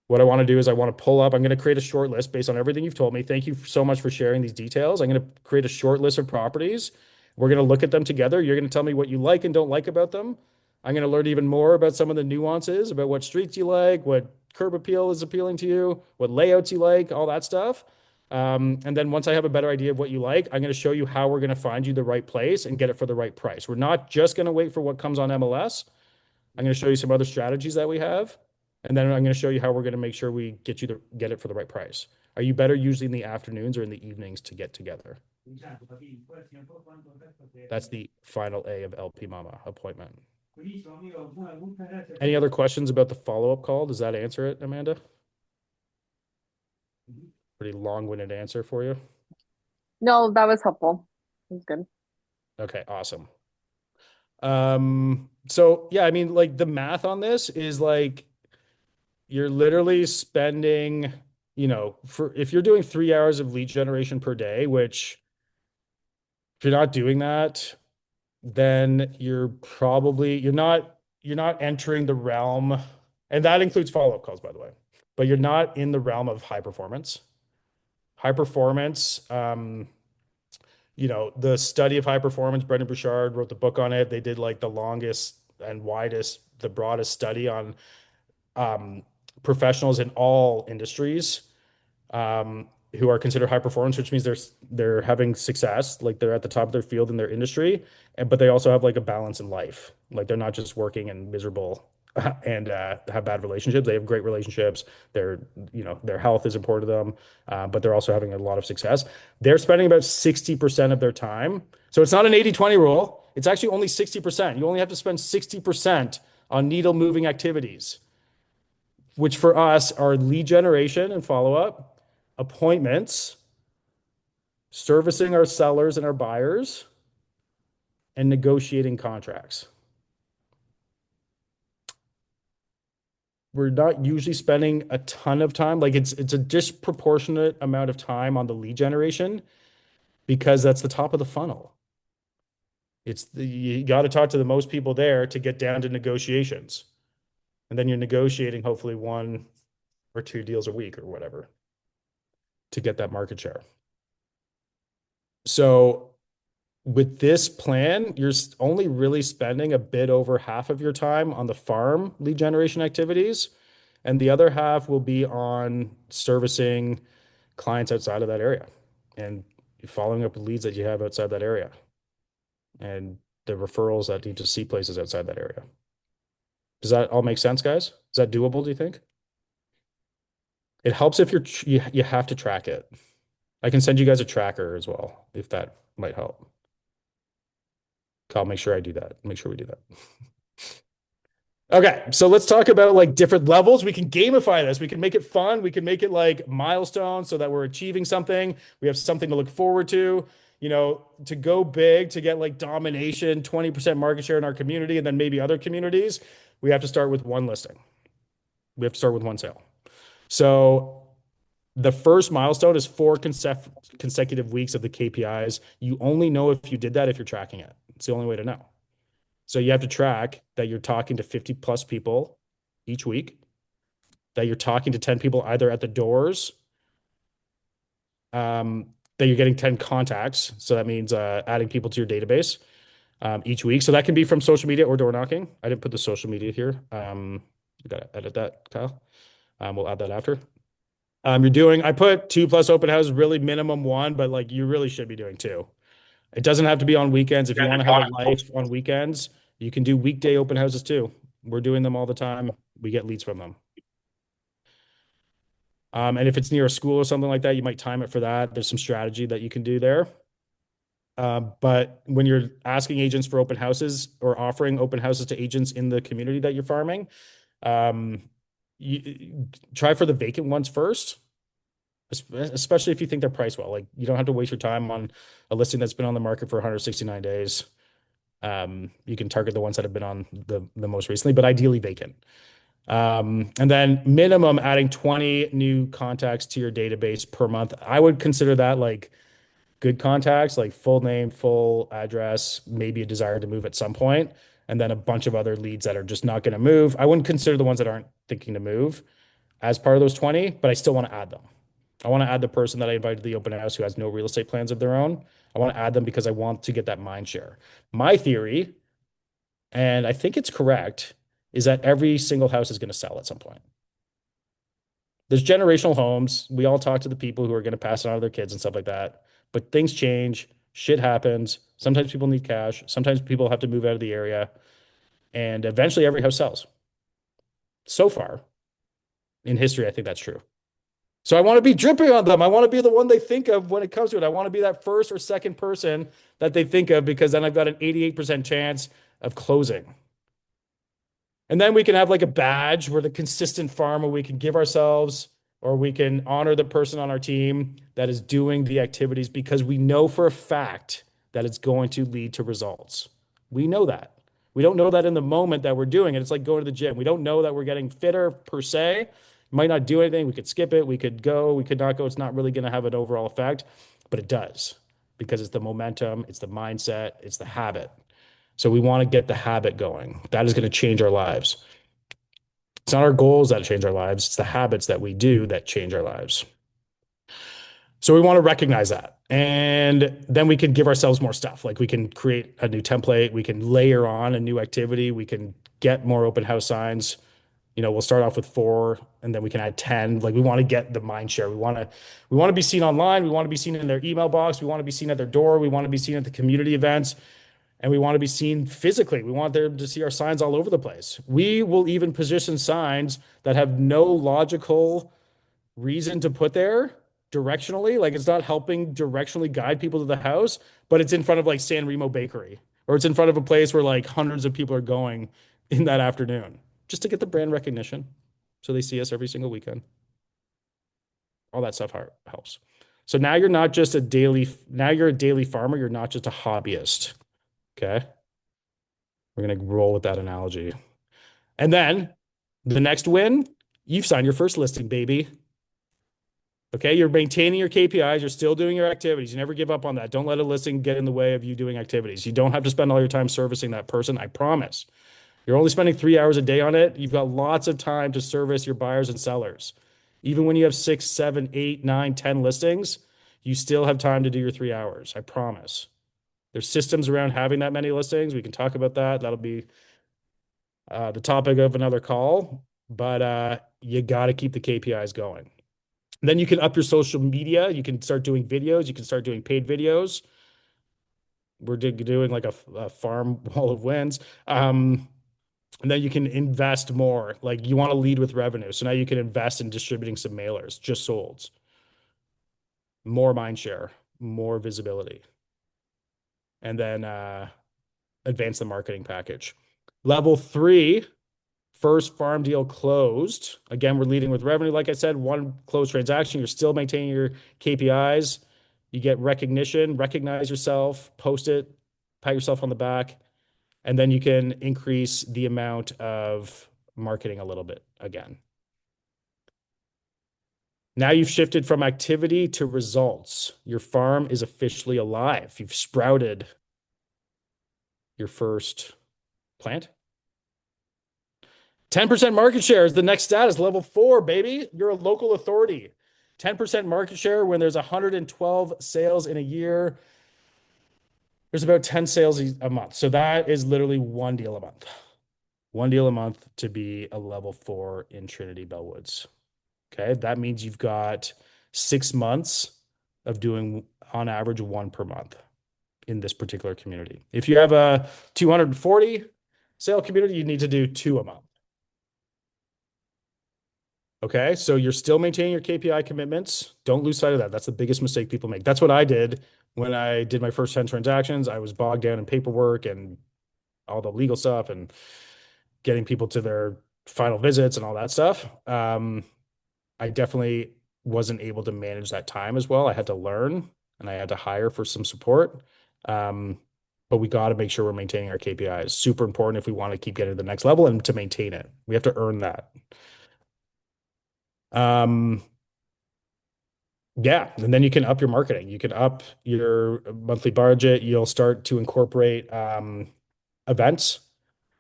What I want to do is I want to pull up, I'm going to create a short list based on everything you've told me. Thank you so much for sharing these details. I'm going to create a short list of properties. We're going to look at them together. You're going to tell me what you like and don't like about them. I'm going to learn even more about some of the nuances, about what streets you like, what curb appeal is appealing to you, what layouts you like, all that stuff. And then once I have a better idea of what you like, I'm going to show you how we're going to find you the right place and get it for the right price. We're not just going to wait for what comes on MLS. I'm going to show you some other strategies that we have. And then I'm going to show you how we're going to make sure we get it for the right price. Are you better usually in the afternoons or in the evenings to get together? That's the final A of LP Mama appointment. Any other questions about the follow-up call? Does that answer it, Amanda? Pretty long-winded answer for you. No, that was helpful. It was good. Okay, awesome. So yeah, I mean, like the math on this is like you're literally spending, if you're doing 3 hours of lead generation per day, which if you're not doing that, then you're not entering the realm, and that includes follow-up calls, by the way, but you're not in the realm of high performance. High performance, the study of high performance, Brendan Burchard wrote the book on it. They did like the longest and the broadest study on professionals in all industries who are considered high performance, which means they're having success, like they're at the top of their field in their industry, but they also have like a balance in life. Like they're not just working and miserable and have bad relationships. They have great relationships. Their health is important to them, but they're also having a lot of success. They're spending about 60% of their time. So it's not an 80-20 rule. It's actually only 60%. You only have to spend 60% on needle moving activities, which for us are lead generation and follow-up, appointments, servicing our sellers and our buyers, and negotiating contracts. We're not usually spending a ton of time. Like it's a disproportionate amount of time on the lead generation because that's the top of the funnel. You got to talk to the most people there to get down to negotiations. And then you're negotiating hopefully 1 or 2 deals a week or whatever to get that market share. So with this plan, you're only really spending a bit over half of your time on the farm lead generation activities, and the other half will be on servicing clients outside of that area and following up with leads that you have outside that area and the referrals that need to see places outside that area. Does that all make sense, guys? Is that doable, do you think? It helps if you have to track it. I can send you guys a tracker as well, if that might help. I'll make sure I do that. Make sure we do that. Okay, so let's talk about like different levels. We can gamify this. We can make it fun. We can make it like milestones so that we're achieving something. We have something to look forward to, to go big, to get like domination, 20% market share in our community, and then maybe other communities. We have to start with one listing. We have to start with one sale. So the first milestone is 4 consecutive weeks of the KPIs. You only know if you did that if you're tracking it. It's the only way to know. So you have to track that you're talking to 50 plus people each week, that you're talking to 10 people either at the doors, that you're getting 10 contacts. So that means adding people to your database each week. So that can be from social media or door knocking. I didn't put the social media here. You got to edit that, Kyle. We'll add that after. I put 2+ open houses, really minimum 1, but like you really should be doing 2. It doesn't have to be on weekends. If you want to have a life on weekends, you can do weekday open houses too. We're doing them all the time. We get leads from them. And if it's near a school or something like that, you might time it for that. There's some strategy that you can do there. But when you're asking agents for open houses or offering open houses to agents in the community that you're farming, you try for the vacant ones first, especially if you think they're priced well. Like you don't have to waste your time on a listing that's been on the market for 169 days. You can target the ones that have been on the most recently, but ideally vacant. And then minimum adding 20 new contacts to your database per month. I would consider that like good contacts, like full name, full address, maybe a desire to move at some point, and then a bunch of other leads that are just not going to move. I wouldn't consider the ones that aren't thinking to move as part of those 20, but I still want to add them. I want to add the person that I invited to the open house who has no real estate plans of their own. I want to add them because I want to get that mind share. My theory, and I think it's correct, is that every single house is going to sell at some point. There's generational homes. We all talk to the people who are going to pass it on to their kids and stuff like that. But things change. Shit happens. Sometimes people need cash. Sometimes people have to move out of the area. And eventually every house sells. So far in history, I think that's true. So I want to be dripping on them. I want to be the one they think of when it comes to it. I want to be that first or second person that they think of because then I've got an 88% chance of closing. And then we can have like a badge. We're the consistent farmer. We can give ourselves, or we can honor the person on our team that is doing the activities because we know for a fact that it's going to lead to results. We know that. We don't know that in the moment that we're doing it. It's like going to the gym. We don't know that we're getting fitter per se. Might not do anything. We could skip it. We could go. We could not go. It's not really going to have an overall effect, but it does because it's the momentum, it's the mindset, it's the habit. So we want to get the habit going. That is going to change our lives. It's not our goals that change our lives. It's the habits that we do that change our lives. So we want to recognize that. And then we can give ourselves more stuff. Like we can create a new template. We can layer on a new activity. We can get more open house signs. We'll start off with 4 and then we can add 10. Like we want to get the mind share. We want to be seen online. We want to be seen in their email box. We want to be seen at their door. We want to be seen at the community events. and we want to be seen physically. We want them to see our signs all over the place. We will even position signs that have no logical reason to put there directionally. Like it's not helping directionally guide people to the house, but it's in front of like San Remo Bakery, or it's in front of a place where like hundreds of people are going in that afternoon just to get the brand recognition. So they see us every single weekend. All that stuff helps. So now you're not just now you're a daily farmer. You're not just a hobbyist. Okay. We're going to roll with that analogy. And then the next win, you've signed your first listing, baby. Okay. You're maintaining your KPIs. You're still doing your activities. You never give up on that. Don't let a listing get in the way of you doing activities. You don't have to spend all your time servicing that person. I promise. You're only spending 3 hours a day on it. You've got lots of time to service your buyers and sellers. Even when you have 6, 7, 8, 9, 10 listings, you still have time to do your 3 hours. I promise. There's systems around having that many listings. We can talk about that. That'll be the topic of another call, but you got to keep the KPIs going. Then you can up your social media. You can start doing videos. You can start doing paid videos. We're doing like a farm wall of wins. And then you can invest more. Like you want to lead with revenue. So now you can invest in distributing some mailers, just solds. More mind share, more visibility. And then advance the marketing package. Level 3, first farm deal closed. Again, we're leading with revenue. Like I said, one closed transaction. You're still maintaining your KPIs. You get recognition, recognize yourself, post it, pat yourself on the back. And then you can increase the amount of marketing a little bit again. Now you've shifted from activity to results. Your farm is officially alive. You've sprouted your first plant. 10% market share is the next status, level 4, baby. You're a local authority. 10% market share when there's 112 sales in a year. There's about 10 sales a month. So that is literally one deal a month. One deal a month to be a level 4 in Trinity Bellwoods. Okay. That means you've got 6 months of doing on average 1 per month in this particular community. If you have a 240 sale community, you need to do 2 a month. Okay. So you're still maintaining your KPI commitments. Don't lose sight of that. That's the biggest mistake people make. That's what I did when I did my first 10 transactions. I was bogged down in paperwork and all the legal stuff and getting people to their final visits and all that stuff. I definitely wasn't able to manage that time as well. I had to learn and I had to hire for some support. But we got to make sure we're maintaining our KPIs. Super important if we want to keep getting to the next level and to maintain it. We have to earn that. Yeah, and then you can up your marketing. You can up your monthly budget. You'll start to incorporate events.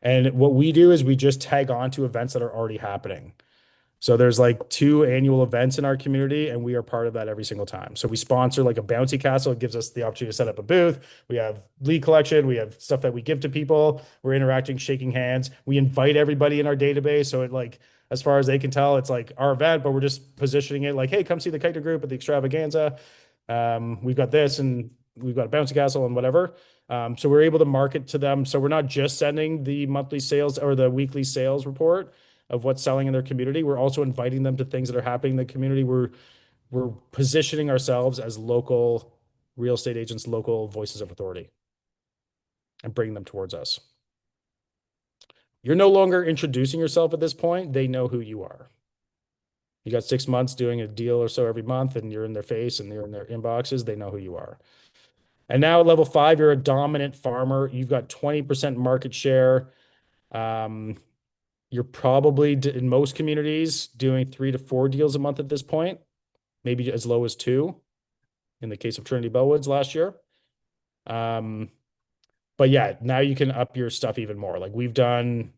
And what we do is we just tag on to events that are already happening. So there's like 2 annual events in our community, and we are part of that every single time. So we sponsor like a bouncy castle. It gives us the opportunity to set up a booth. We have lead collection. We have stuff that we give to people. We're interacting, shaking hands. We invite everybody in our database. So it like, as far as they can tell, it's like our event, but we're just positioning it like, hey, come see the Kiter Group at the extravaganza. We've got this and we've got a bouncy castle and whatever. So we're able to market to them. So we're not just sending the monthly sales or the weekly sales report of what's selling in their community. We're also inviting them to things that are happening in the community. We're positioning ourselves as local real estate agents, local voices of authority, and bringing them towards us. You're no longer introducing yourself at this point. They know who you are. You got 6 months doing a deal or so every month, and you're in their face and you're in their inboxes. They know who you are. And now at level 5, you're a dominant farmer. You've got 20% market share. You're probably in most communities doing 3 to 4 deals a month at this point, maybe as low as 2 in the case of Trinity Bellwoods last year. But yeah, now you can up your stuff even more. Like we've done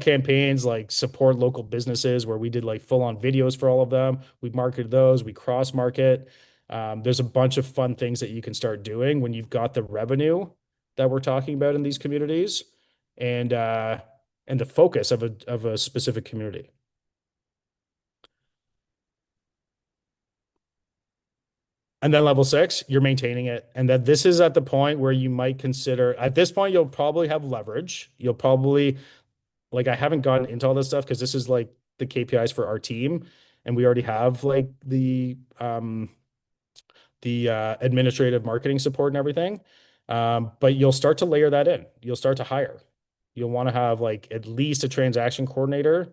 campaigns like support local businesses where we did like full on videos for all of them. We marketed those, we cross market. There's a bunch of fun things that you can start doing when you've got the revenue that we're talking about in these communities and the focus of a specific community. And then level 6, you're maintaining it. And then this is at the point where you might consider, at this point, you'll probably have leverage. You'll probably, like, I haven't gotten into all this stuff because this is like the KPIs for our team. And we already have like the administrative marketing support and everything. But you'll start to layer that in. You'll start to hire. You'll want to have like at least a transaction coordinator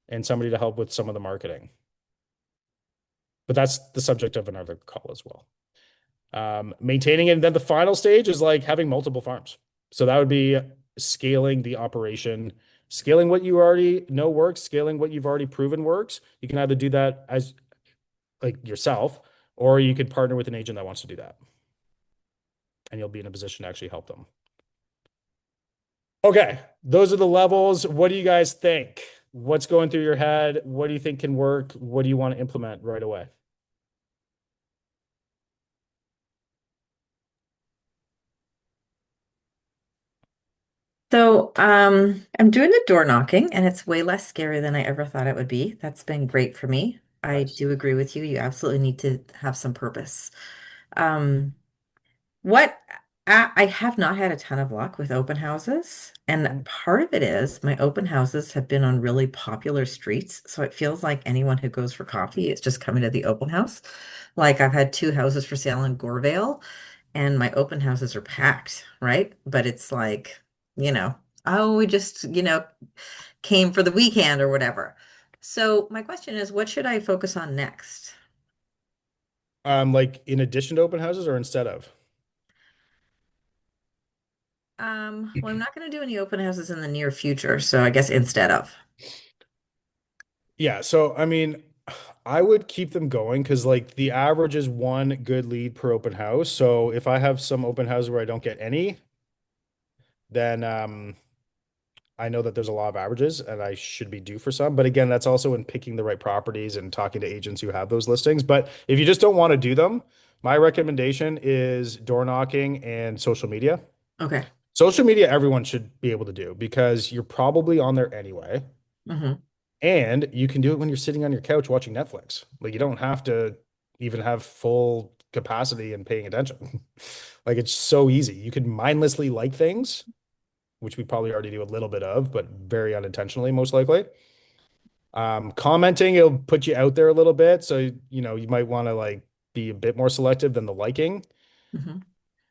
and somebody to help with some of the marketing. But that's the subject of another call as well. Maintaining it. And then the final stage is like having multiple farms. So that would be scaling the operation, scaling what you already know works, scaling what you've already proven works. You can either do that as like yourself, or you could partner with an agent that wants to do that. And you'll be in a position to actually help them. Okay, those are the levels. What do you guys think? What's going through your head? What do you think can work? What do you want to implement right away? So, I'm doing the door knocking and it's way less scary than I ever thought it would be. That's been great for me. I Nice. do agree with you. You absolutely need to have some purpose. Um, what I have not had a ton of luck with open houses, and part of it is my open houses have been on really popular streets, so it feels like anyone who goes for coffee is just coming to the open house. Like I've had two houses for sale in Gorevale, and my open houses are packed, right? But it's like, you know, oh, we just, came for the weekend or whatever. So my question is, what should I focus on next? Like in addition to open houses or instead of? Well, I'm not going to do any open houses in the near future, so I guess instead of. Yeah, so I mean, I would keep them going because like the average is one good lead per open house. So if I have some open houses where I don't get any, then I know that there's a lot of averages and I should be due for some. But again, that's also in picking the right properties and talking to agents who have those listings. But if you just don't want to do them, my recommendation is door knocking and social media. Okay. Social media, everyone should be able to do because you're probably on there anyway. Hmm. And you can do it when you're sitting on your couch watching Netflix. Like you don't have to even have full capacity and paying attention. Like it's so easy. You can mindlessly like things, which we probably already do a little bit of, but very unintentionally, most likely. Commenting, it'll put you out there a little bit. So, you might want to like be a bit more selective than the liking, Hmm.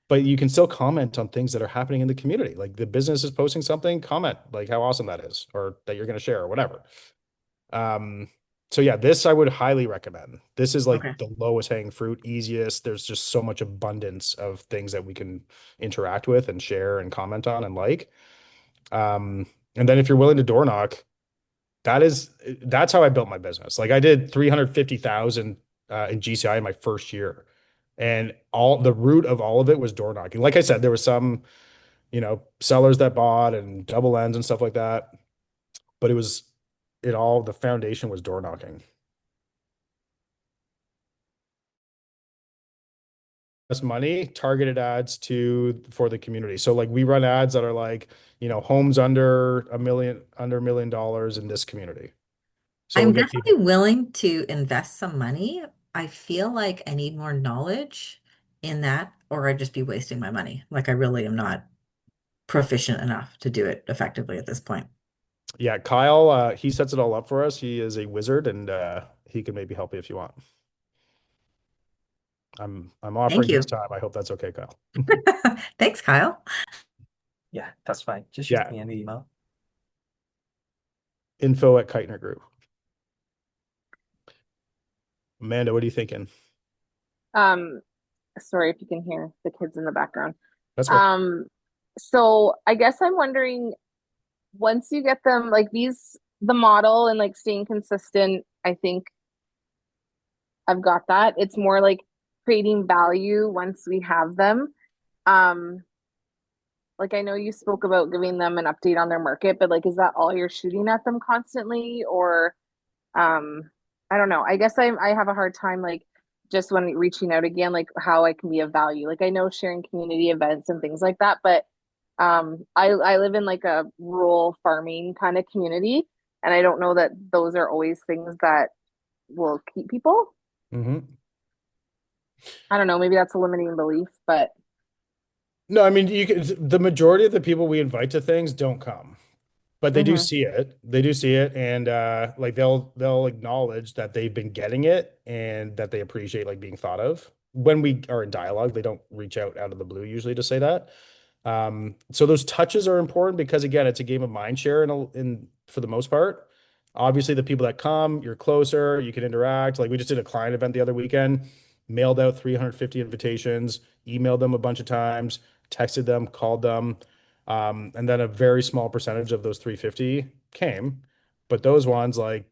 but you can still comment on things that are happening in the community. Like the business is posting something, comment like how awesome that is, or that you're going to share or whatever. So yeah, this I would highly recommend. This is like Okay. the lowest hanging fruit, easiest. There's just so much abundance of things that we can interact with and share and comment on and like. And then if you're willing to door knock, that's how I built my business. Like I did 350,000 in GCI in my first year. And all the root of all of it was door knocking. Like I said, there was some, sellers that bought and double ends and stuff like that. But the foundation was door knocking. Us money, targeted ads for the community. So like we run ads that are like, homes under $1 million in this community. So we'll I'm get people. definitely willing to invest some money. I feel like I need more knowledge in that, or I'd just be wasting my money. Like I really am not proficient enough to do it effectively at this point. Yeah, Kyle, he sets it all up for us. He is a wizard and he can maybe help you if you want. I'm Thank offering his you. time. I hope that's okay, Kyle. Thanks, Kyle. Yeah, that's fine. Just shoot Yeah, me an email. info@Keitner Group. Amanda, what are you thinking? Um, Sorry if you can hear the kids in the background. That's okay. So I guess I'm wondering, once you get them like the model and like staying consistent, I think I've got that. It's more like creating value once we have them. Um, like I know you spoke about giving them an update on their market, but like, is that all you're shooting at them constantly, or I don't know. I guess I have a hard time like just when reaching out again, like how I can be of value. Like I know sharing community events and things like that, but I live in like a rural farming kind of community, and I don't know that those are always things that will keep people. Mm-hmm. I don't know, maybe that's a limiting belief, but No, I mean, the majority of the people we invite to things don't come, but they do mhm. see it. They do see it, and like they'll acknowledge that they've been getting it and that they appreciate like being thought of. When we are in dialogue, they don't reach out of the blue usually to say that. So those touches are important because again, it's a game of mind share in for the most part. Obviously, the people that come, you're closer, you can interact. Like we just did a client event the other weekend, mailed out 350 invitations, emailed them a bunch of times, texted them, called them. And then a very small percentage of those 350 came. But those ones like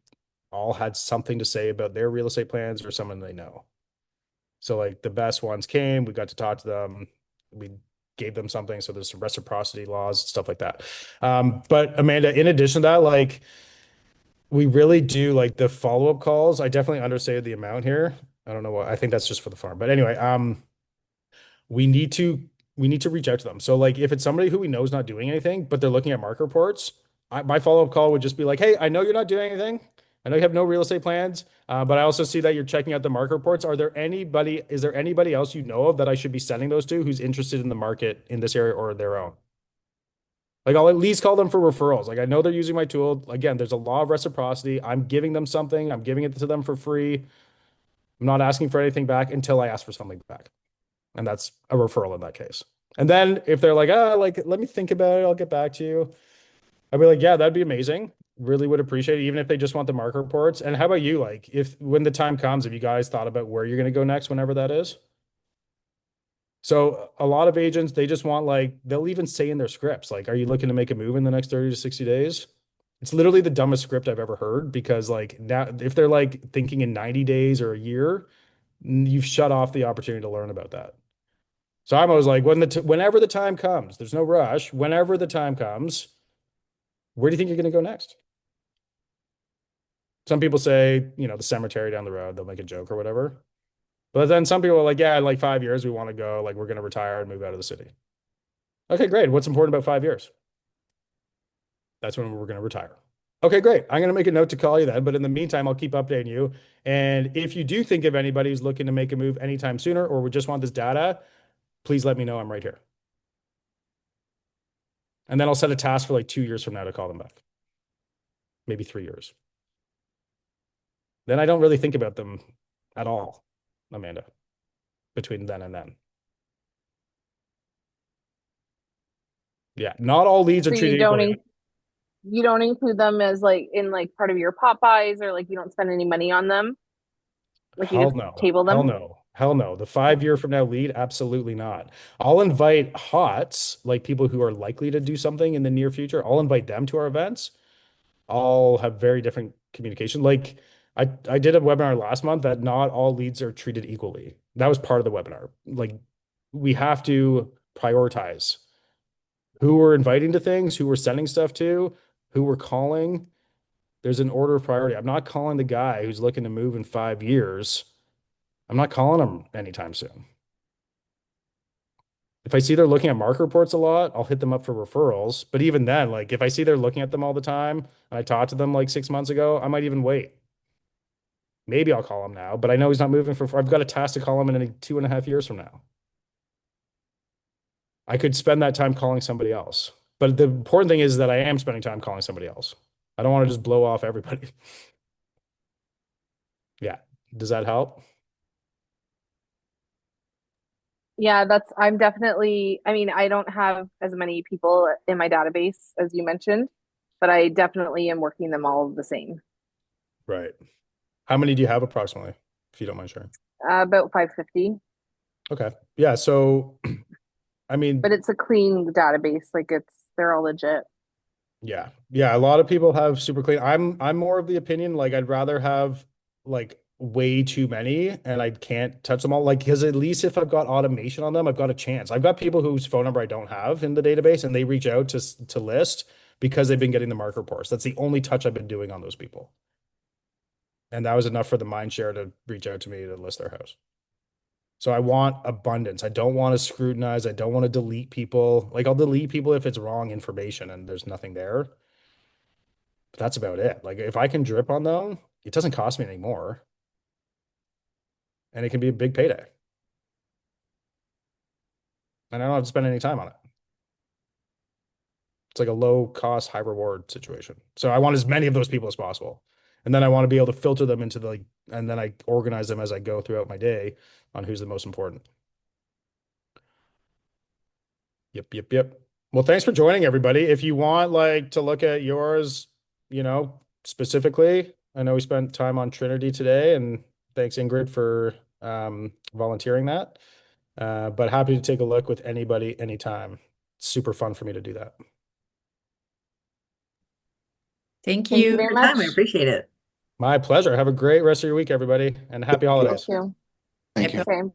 all had something to say about their real estate plans or someone they know. So like the best ones came, we got to talk to them. We gave them something. So there's some reciprocity laws, stuff like that. But Amanda, in addition to that, like we really do like the follow-up calls. I definitely understated the amount here. I don't know what I think that's just for the farm. But anyway, we need to we need to reach out to them. So like if it's somebody who we know is not doing anything, but they're looking at market reports, my follow-up call would just be like, hey, I know you're not doing anything. I know you have no real estate plans, but I also see that you're checking out the market reports. Is there anybody else you know of that I should be sending those to who's interested in the market in this area or their own? Like I'll at least call them for referrals. Like I know they're using my tool. Again, there's a law of reciprocity. I'm giving them something. I'm giving it to them for free. I'm not asking for anything back until I ask for something back. And that's a referral in that case. And then if they're like, like, let me think about it, I'll get back to you. I'd be like, yeah, that'd be amazing. Really would appreciate it, even if they just want the market reports. And how about you? Like, if when the time comes, have you guys thought about where you're going to go next, whenever that is? So a lot of agents, they just want like, they'll even say in their scripts, like, are you looking to make a move in the next 30 to 60 days? It's literally the dumbest script I've ever heard because like now, if they're like thinking in 90 days or a year, you've shut off the opportunity to learn about that. So I'm always like, whenever the time comes, there's no rush. Whenever the time comes, where do you think you're going to go next? Some people say, the cemetery down the road, they'll make a joke or whatever. But then some people are like, yeah, in like 5 years, we want to go, like, we're going to retire and move out of the city. Okay, great. What's important about 5 years? That's when we're going to retire. Okay, great. I'm going to make a note to call you then. But in the meantime, I'll keep updating you. And if you do think of anybody who's looking to make a move anytime sooner or would just want this data, please let me know. I'm right here. And then I'll set a task for like 2 years from now to call them back. Maybe 3 years. Then I don't really think about them at all, Amanda, between then and then. Yeah, not all leads are So treated equally. you don't include them as like in like part of your pop buys or like you don't spend any money on them. Like you Hell just no. table Hell them. no. Hell no. The 5 year from now lead, absolutely not. I'll invite HOTS, like people who are likely to do something in the near future. I'll invite them to our events. I'll have very different communication. Like I did a webinar last month that not all leads are treated equally. That was part of the webinar. Like we have to prioritize who we're inviting to things, who we're sending stuff to, who we're calling. There's an order of priority. I'm not calling the guy who's looking to move in 5 years. I'm not calling him anytime soon. If I see they're looking at market reports a lot, I'll hit them up for referrals. But even then, like if I see they're looking at them all the time and I talked to them like 6 months ago, I might even wait. Maybe I'll call him now, but I know he's not moving I've got a task to call him in 2.5 years from now. I could spend that time calling somebody else. But the important thing is that I am spending time calling somebody else. I don't want to just blow off everybody. Yeah. Does that help? Yeah, I'm definitely, I mean, I don't have as many people in my database as you mentioned, but I definitely am working them all the same. Right. How many do you have approximately, if you don't mind sharing? About 550, Okay. Yeah. So, I but mean, it's a clean database. Like they're all legit. yeah. Yeah. A lot of people have super clean. I'm more of the opinion, like I'd rather have like way too many and I can't touch them all. Like, because at least if I've got automation on them, I've got a chance. I've got people whose phone number I don't have in the database and they reach out to list because they've been getting the market reports. That's the only touch I've been doing on those people. And that was enough for the mind share to reach out to me to list their house. So I want abundance. I don't want to scrutinize. I don't want to delete people. Like I'll delete people if it's wrong information and there's nothing there. But that's about it. Like if I can drip on them, it doesn't cost me any more. And it can be a big payday. and I don't have to spend any time on it. It's like a low cost, high reward situation. So I want as many of those people as possible. And then I want to be able to filter them into and then I organize them as I go throughout my day on who's the most important. Yep. Well, thanks for joining, everybody. If you want to look at yours, specifically, I know we spent time on Trinity today, and thanks, Ingrid, for volunteering that. But happy to take a look with anybody anytime. It's super fun for me to do that. Thank Thank you you for very your time. I much. appreciate it. My pleasure. Have a great rest of your week, everybody, and happy holidays. Thank you. Thank you. Okay.